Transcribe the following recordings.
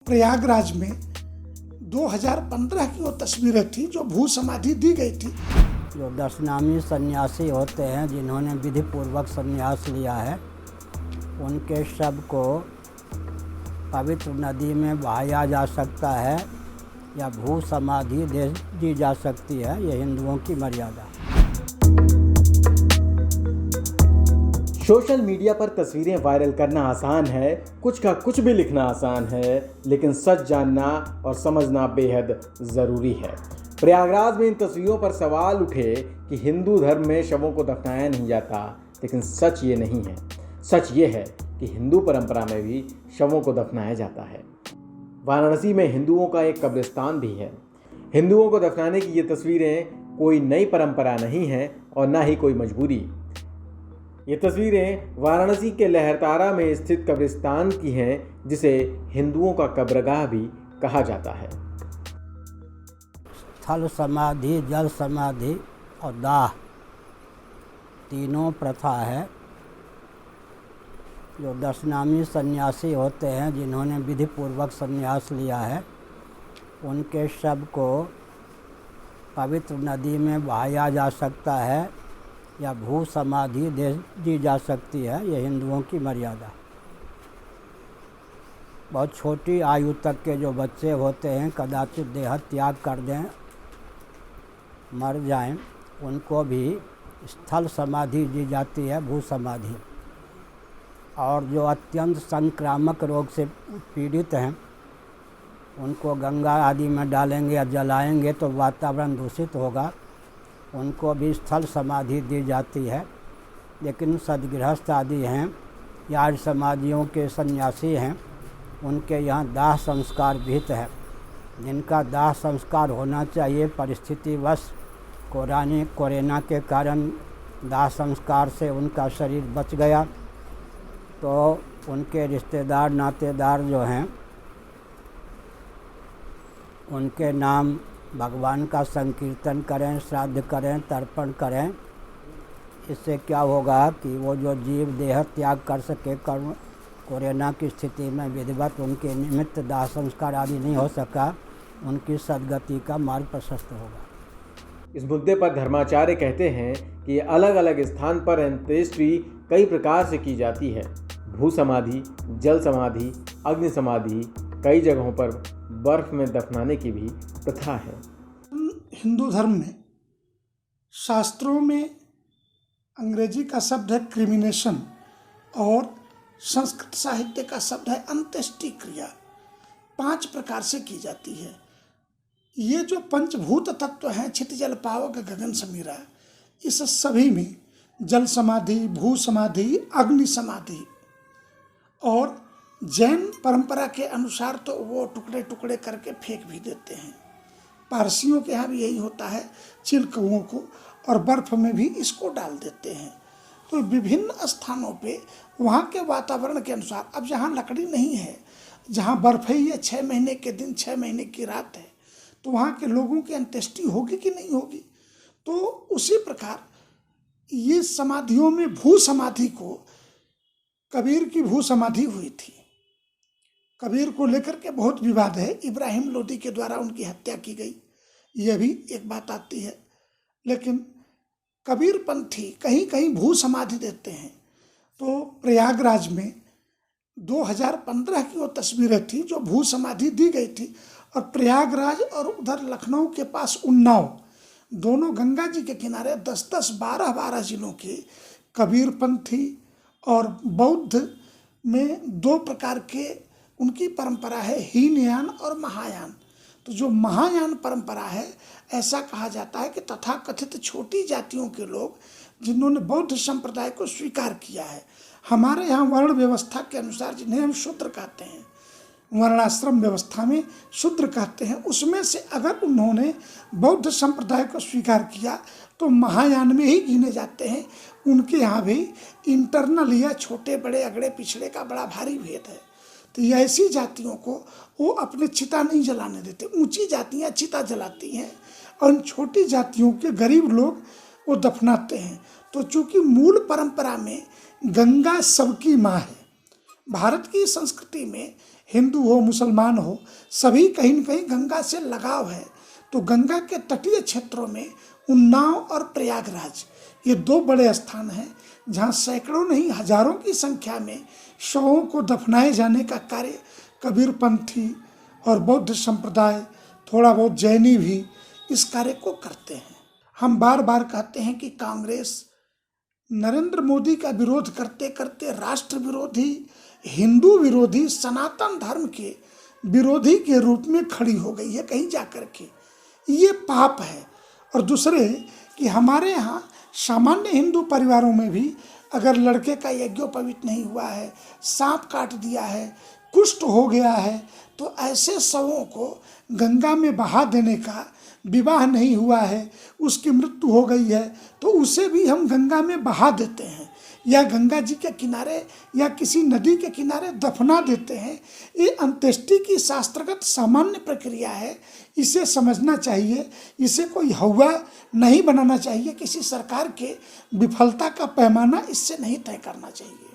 प्रयागराज में 2015 की वो तस्वीरें थी जो भू समाधि दी गई थी। जो 10 नामी सन्यासी होते हैं जिन्होंने विधि पूर्वक संन्यास लिया है, उनके शव को पवित्र नदी में बहाया जा सकता है या भू समाधि दे दी जा सकती है। ये हिंदुओं की मर्यादा। सोशल मीडिया पर तस्वीरें वायरल करना आसान है, कुछ का कुछ भी लिखना आसान है, लेकिन सच जानना और समझना बेहद ज़रूरी है। प्रयागराज में इन तस्वीरों पर सवाल उठे कि हिंदू धर्म में शवों को दफनाया नहीं जाता, लेकिन सच ये नहीं है। सच ये है कि हिंदू परंपरा में भी शवों को दफनाया जाता है। वाराणसी में हिंदुओं का एक कब्रिस्तान भी है। हिंदुओं को दफनाने की ये तस्वीरें कोई नई परंपरा नहीं है और ना ही कोई मजबूरी। ये तस्वीरें वाराणसी के लहरतारा में स्थित कब्रिस्तान की हैं, जिसे हिंदुओं का कब्रगाह भी कहा जाता है। स्थल समाधि, जल समाधि और दाह तीनों प्रथा है। जो 10 नामी सन्यासी होते हैं जिन्होंने विधि पूर्वक संन्यास लिया है, उनके शव को पवित्र नदी में बहाया जा सकता है या भू समाधि दे दी जा सकती है। ये हिंदुओं की मर्यादा। बहुत छोटी आयु तक के जो बच्चे होते हैं, कदाचित देह त्याग कर दें, मर जाएं, उनको भी स्थल समाधि दी जाती है, भू समाधि। और जो अत्यंत संक्रामक रोग से पीड़ित हैं, उनको गंगा आदि में डालेंगे या जलाएंगे तो वातावरण दूषित होगा, उनको भी स्थल समाधि दी जाती है। लेकिन सदगृहस्थ आदि हैं या आर्य समाजियों के सन्यासी हैं, उनके यहाँ दाह संस्कार विहित है। जिनका दाह संस्कार होना चाहिए, परिस्थितिवश कोरोना के कारण दाह संस्कार से उनका शरीर बच गया, तो उनके रिश्तेदार नातेदार जो हैं, उनके नाम भगवान का संकीर्तन करें, श्राद्ध करें, तर्पण करें। इससे क्या होगा कि वो जो जीव देह त्याग कर सके, कोरोना की स्थिति में विधिवत उनके निमित्त दाह संस्कार आदि नहीं हो सका, उनकी सद्गति का मार्ग प्रशस्त होगा। इस मुद्दे पर धर्माचार्य कहते हैं कि अलग अलग स्थान पर अंत्येष्टि कई प्रकार से की जाती है। भू समाधि, जल समाधि, अग्नि समाधि, कई जगहों पर बर्फ में दफनाने की भी प्रथा है। हिंदू धर्म में शास्त्रों में अंग्रेजी का शब्द है क्रिमिनेशन और संस्कृत साहित्य का शब्द है अंत्येष्टि क्रिया। 5 प्रकार से की जाती है। ये जो पंचभूत तत्व हैं, क्षिति जल पावक गगन समीरा, इस सभी में जल समाधि, भू समाधि, अग्नि समाधि, और जैन परंपरा के अनुसार तो वो टुकड़े टुकड़े करके फेंक भी देते हैं। पारसियों के यहाँ भी यही होता है, चिलकौओं को और बर्फ में भी इसको डाल देते हैं। तो विभिन्न स्थानों पे वहाँ के वातावरण के अनुसार, अब जहाँ लकड़ी नहीं है, जहाँ बर्फ ही है, 6 महीने के दिन 6 महीने की रात है, तो वहाँ के लोगों की अंत्येष्टि होगी कि नहीं होगी। तो उसी प्रकार ये समाधियों में भू समाधि को, कबीर की भू समाधि हुई थी। कबीर को लेकर के बहुत विवाद है। इब्राहिम लोदी के द्वारा उनकी हत्या की गई, यह भी एक बात आती है। लेकिन कबीर पंथी कहीं कहीं भू समाधि देते हैं। तो प्रयागराज में 2015 की वो तस्वीरें थी जो भू समाधि दी गई थी। और प्रयागराज और उधर लखनऊ के पास उन्नाव, दोनों गंगा जी के किनारे 10-10, 12-12 जिलों के कबीर पंथी और बौद्ध में 2 प्रकार के उनकी परंपरा है, हीनयान और महायान। तो जो महायान परंपरा है, ऐसा कहा जाता है कि तथाकथित छोटी जातियों के लोग जिन्होंने बौद्ध संप्रदाय को स्वीकार किया है, हमारे यहाँ वर्ण व्यवस्था के अनुसार जिन्हें हम शूद्र कहते हैं, वर्णाश्रम व्यवस्था में शूद्र कहते हैं, उसमें से अगर उन्होंने बौद्ध संप्रदाय को स्वीकार किया तो महायान में ही गिने जाते हैं। उनके यहाँ भी इंटरनल या छोटे बड़े अगड़े पिछड़े का बड़ा भारी भेद है। तो ये ऐसी जातियों को वो अपने चिता नहीं जलाने देते। ऊंची जातियाँ चिता जलाती हैं और उन छोटी जातियों के गरीब लोग वो दफनाते हैं। तो चूँकि मूल परंपरा में गंगा सबकी माँ है, भारत की संस्कृति में हिंदू हो मुसलमान हो, सभी कहीं न कहीं गंगा से लगाव है। तो गंगा के तटीय क्षेत्रों में उन्नाव और प्रयागराज ये दो बड़े स्थान हैं जहाँ सैकड़ों नहीं हजारों की संख्या में शवों को दफनाए जाने का कार्य कबीरपंथी और बौद्ध संप्रदाय, थोड़ा बहुत जैनी भी इस कार्य को करते हैं। हम बार बार कहते हैं कि कांग्रेस नरेंद्र मोदी का विरोध करते करते राष्ट्र विरोधी, हिंदू विरोधी, सनातन धर्म के विरोधी के रूप में खड़ी हो गई है कहीं जाकर के। ये पाप है। और दूसरे कि हमारे यहाँ सामान्य हिंदू परिवारों में भी अगर लड़के का यज्ञोपवीत नहीं हुआ है, सांप काट दिया है, कुष्ठ हो गया है, तो ऐसे शवों को गंगा में बहा देने का, विवाह नहीं हुआ है, उसकी मृत्यु हो गई है, तो उसे भी हम गंगा में बहा देते हैं या गंगा जी के किनारे या किसी नदी के किनारे दफना देते हैं। ये अंत्येष्टि की शास्त्रगत सामान्य प्रक्रिया है, इसे समझना चाहिए। इसे कोई हवा नहीं बनाना चाहिए। किसी सरकार के विफलता का पैमाना इससे नहीं तय करना चाहिए।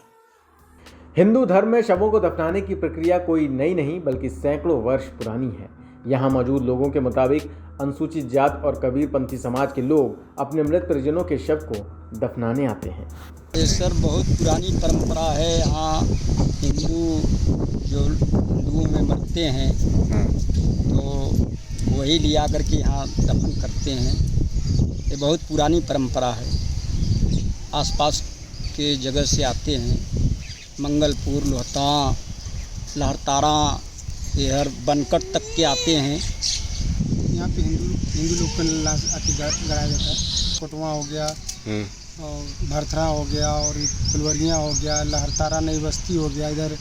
हिंदू धर्म में शवों को दफनाने की प्रक्रिया कोई नई नहीं बल्कि सैकड़ों वर्ष पुरानी है। यहाँ मौजूद लोगों के मुताबिक अनुसूचित जात और कबीरपंथी समाज के लोग अपने मृत परिजनों के शव को दफनाने आते हैं। ये सर बहुत पुरानी परंपरा है। यहाँ हिंदुओं में मरते हैं तो वही लिया करके यहाँ दफन करते हैं। ये बहुत पुरानी परंपरा है। आसपास के जगह से आते हैं, मंगलपुर, लोहता, लहरतारा, ये हर बनकट तक के आते हैं। यहाँ पे हिंदू लोग का लाश आके गड़ाया जाता है। कोटवा हो गया और भरथरा हो गया और फुलवरियाँ हो गया, लहरतारा नई बस्ती हो गया, इधर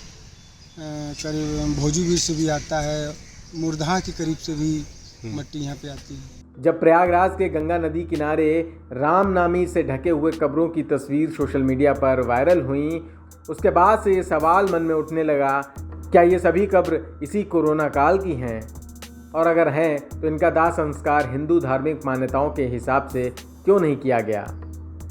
करीब भोजूवीर से भी आता है, मुरधा के करीब से भी मट्टी यहाँ पे आती है। जब प्रयागराज के गंगा नदी किनारे राम नामी से ढके हुए कब्रों की तस्वीर सोशल मीडिया पर वायरल हुई, उसके बाद से ये सवाल मन में उठने लगा, क्या ये सभी कब्र इसी कोरोना काल की हैं? और अगर हैं तो इनका दाह संस्कार हिंदू धार्मिक मान्यताओं के हिसाब से क्यों नहीं किया गया?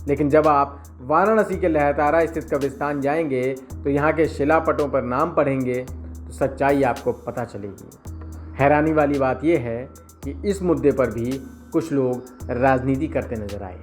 लेकिन जब आप वाराणसी के लहरतारा स्थित कब्रिस्तान जाएंगे तो यहाँ के शिलापटों पर नाम पढ़ेंगे तो सच्चाई आपको पता चलेगी। हैरानी वाली बात यह है कि इस मुद्दे पर भी कुछ लोग राजनीति करते नजर आए।